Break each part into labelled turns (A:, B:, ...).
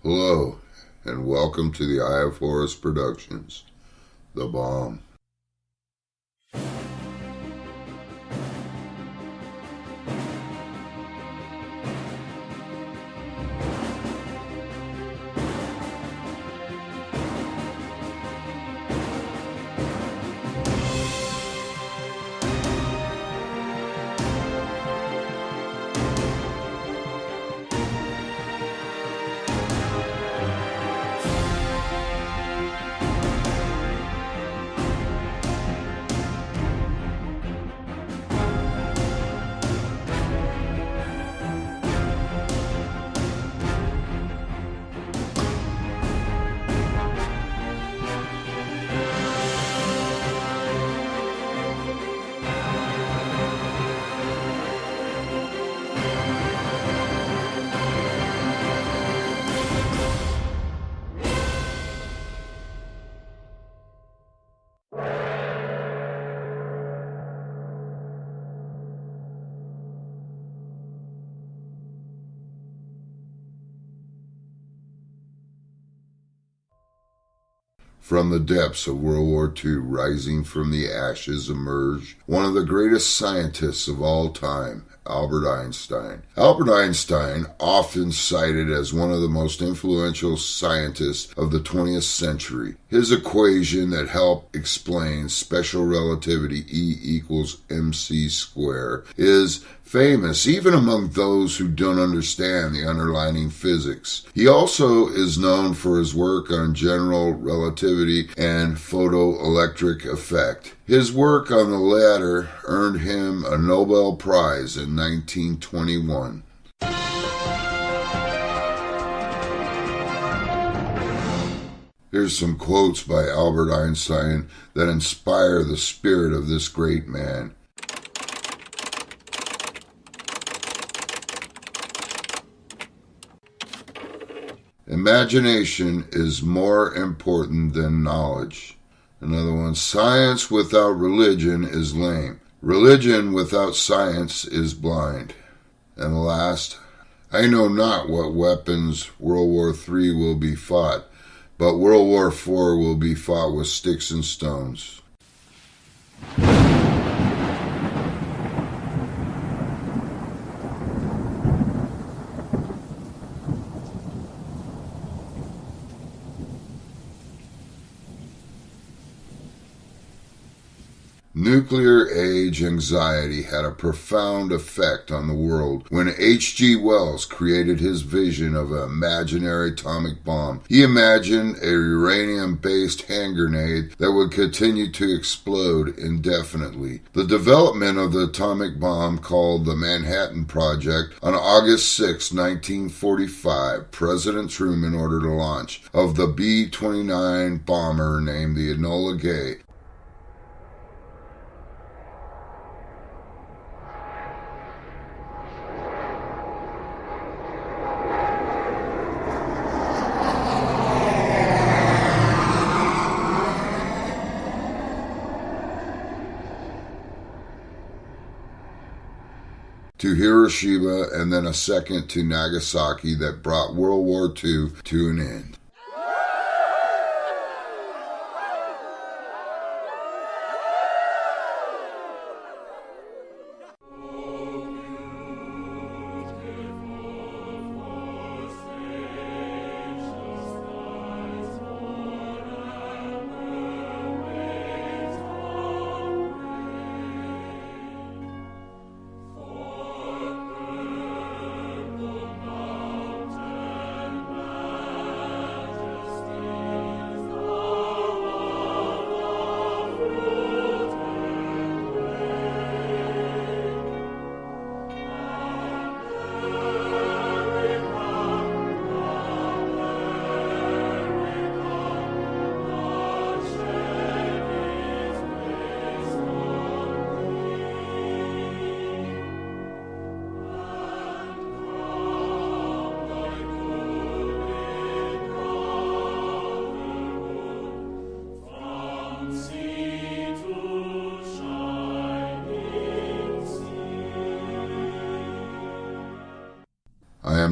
A: Hello, and welcome to the Eye of Horus Productions, The Bomb. From the depths of World War II, rising from the ashes, emerged one of the greatest scientists of all time, Albert Einstein. Albert Einstein, often cited as one of the most influential scientists of the 20th century. His equation that helped explain special relativity, E equals mc squared, is famous even among those who don't understand the underlying physics. He also is known for his work on general relativity and photoelectric effect. His work on the latter earned him a Nobel Prize in 1921. Here's some quotes by Albert Einstein that inspire the spirit of this great man. Imagination is more important than knowledge. Another one, science without religion is lame. Religion without science is blind. And the last, I know not what weapons World War III will be fought, but World War IV will be fought with sticks and stones. Nuclear age anxiety had a profound effect on the world when H.G. Wells created his vision of an imaginary atomic bomb. He imagined a uranium-based hand grenade that would continue to explode indefinitely. The development of the atomic bomb, called the Manhattan Project, on August 6, 1945, President Truman ordered a launch of the B-29 bomber named the Enola Gay. To Hiroshima, and then a second to Nagasaki that brought World War II to an end.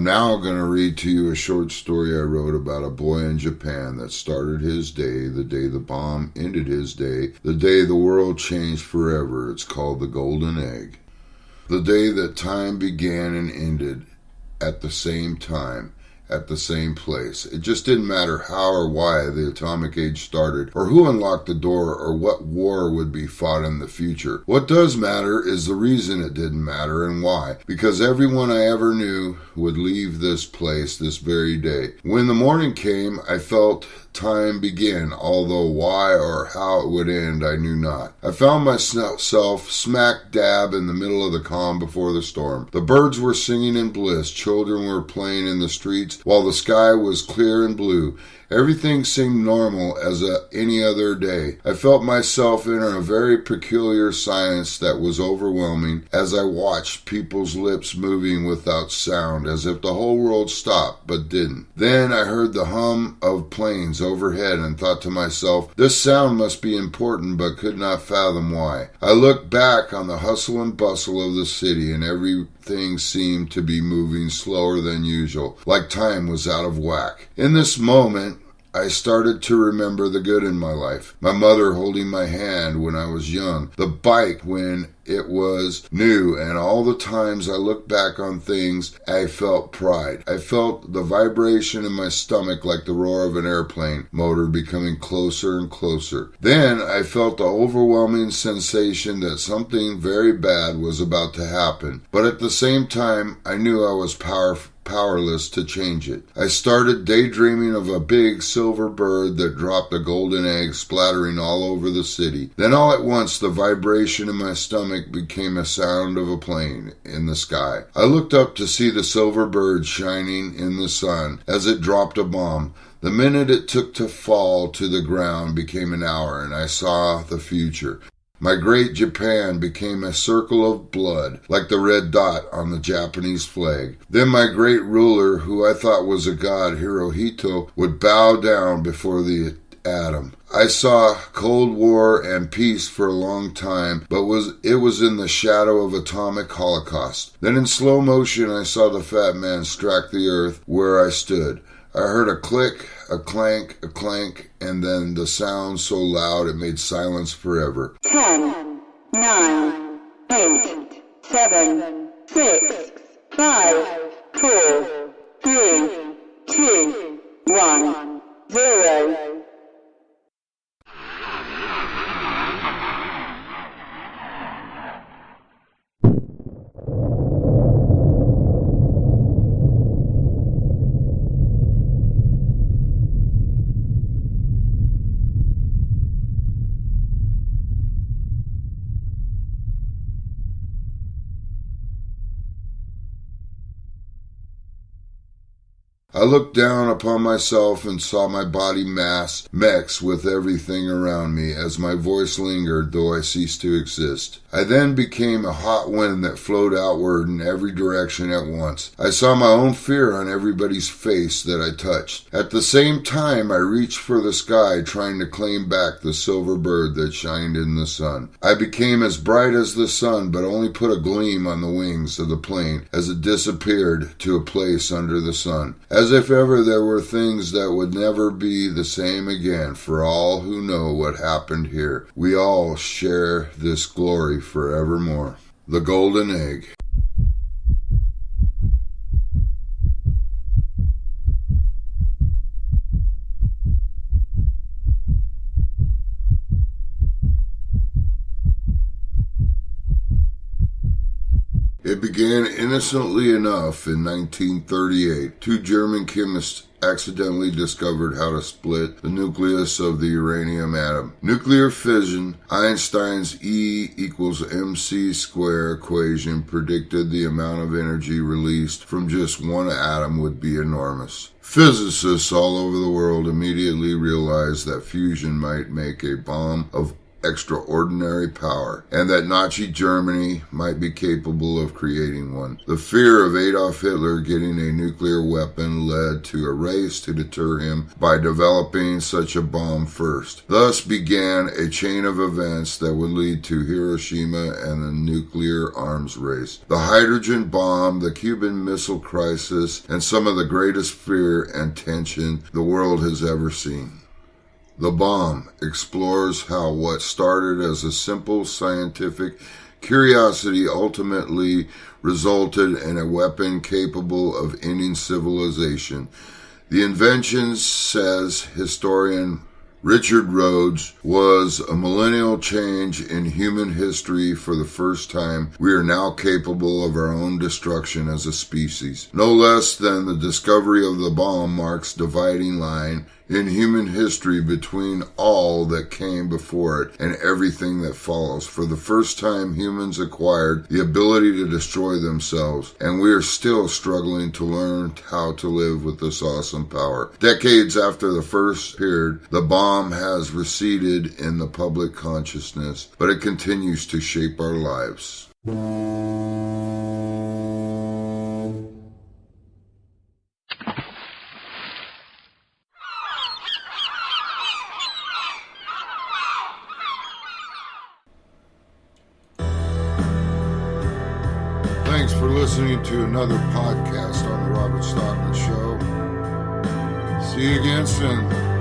A: I'm now going to read to you a short story I wrote about a boy in Japan that started his day the day the bomb ended his day, the day the world changed forever. It's called The Golden Egg. The day that time began and ended at the same time, at the same place. It just didn't matter how or why the atomic age started, or who unlocked the door, or what war would be fought in the future. What does matter is the reason it didn't matter and why. Because everyone I ever knew would leave this place this very day. When the morning came, I felt time begin, although why or how it would end I knew not. I found myself smack dab in the middle of the calm before the storm. The birds were singing in bliss, children were playing in the streets, while the sky was clear and blue. Everything seemed normal as any other day. I felt myself enter a very peculiar silence that was overwhelming as I watched people's lips moving without sound, as if the whole world stopped but didn't. Then I heard the hum of planes overhead and thought to myself, this sound must be important, but could not fathom why. I looked back on the hustle and bustle of the city, and everything seemed to be moving slower than usual, like time was out of whack. In this moment, I started to remember the good in my life. My mother holding my hand when I was young, the bike when it was new, and all the times I looked back on things, I felt pride. I felt the vibration in my stomach like the roar of an airplane motor becoming closer and closer. Then I felt the overwhelming sensation that something very bad was about to happen, but at the same time, I knew I was powerless to change it. I started daydreaming of a big silver bird that dropped a golden egg splattering all over the city. Then all at once the vibration in my stomach became a sound of a plane in the sky. I looked up to see the silver bird shining in the sun as it dropped a bomb. The minute it took to fall to the ground became an hour, and I saw the future. My great Japan became a circle of blood, like the red dot on the Japanese flag. Then my great ruler, who I thought was a god, Hirohito, would bow down before the atom. I saw Cold War and peace for a long time, but it was in the shadow of atomic holocaust. Then in slow motion I saw the fat man strike the earth where I stood. I heard a click, a clank, and then the sound so loud it made silence forever.
B: 10, 9, 8, 7, 6, 5, 4, 3, 2, 1, 0.
A: I looked down upon myself and saw my body mix with everything around me as my voice lingered, though I ceased to exist. I then became a hot wind that flowed outward in every direction at once. I saw my own fear on everybody's face that I touched. At the same time, I reached for the sky, trying to claim back the silver bird that shined in the sun. I became as bright as the sun, but only put a gleam on the wings of the plane as it disappeared to a place under the sun. As if ever there were things that would never be the same again. For all who know what happened here, we all share this glory forevermore. The Golden Egg. It began innocently enough in 1938. Two German chemists accidentally discovered how to split the nucleus of the uranium atom. Nuclear fission, Einstein's E equals mc square equation predicted the amount of energy released from just one atom would be enormous. Physicists all over the world immediately realized that fusion might make a bomb of extraordinary power, and that Nazi Germany might be capable of creating one. The fear of Adolf Hitler getting a nuclear weapon led to a race to deter him by developing such a bomb first. Thus began a chain of events that would lead to Hiroshima and the nuclear arms race, the hydrogen bomb, the Cuban Missile Crisis, and some of the greatest fear and tension the world has ever seen. The bomb explores how what started as a simple scientific curiosity ultimately resulted in a weapon capable of ending civilization. The invention, says historian Richard Rhodes, was a millennial change in human history. For the first time, we are now capable of our own destruction as a species. No less than the discovery of the bomb marks dividing line in human history between all that came before it and everything that follows. For the first time, humans acquired the ability to destroy themselves, and we are still struggling to learn how to live with this awesome power. Decades after the first appeared, the bomb has receded in the public consciousness, but it continues to shape our lives. Thanks for listening to another podcast on the Robert Stockman Show. See you again soon.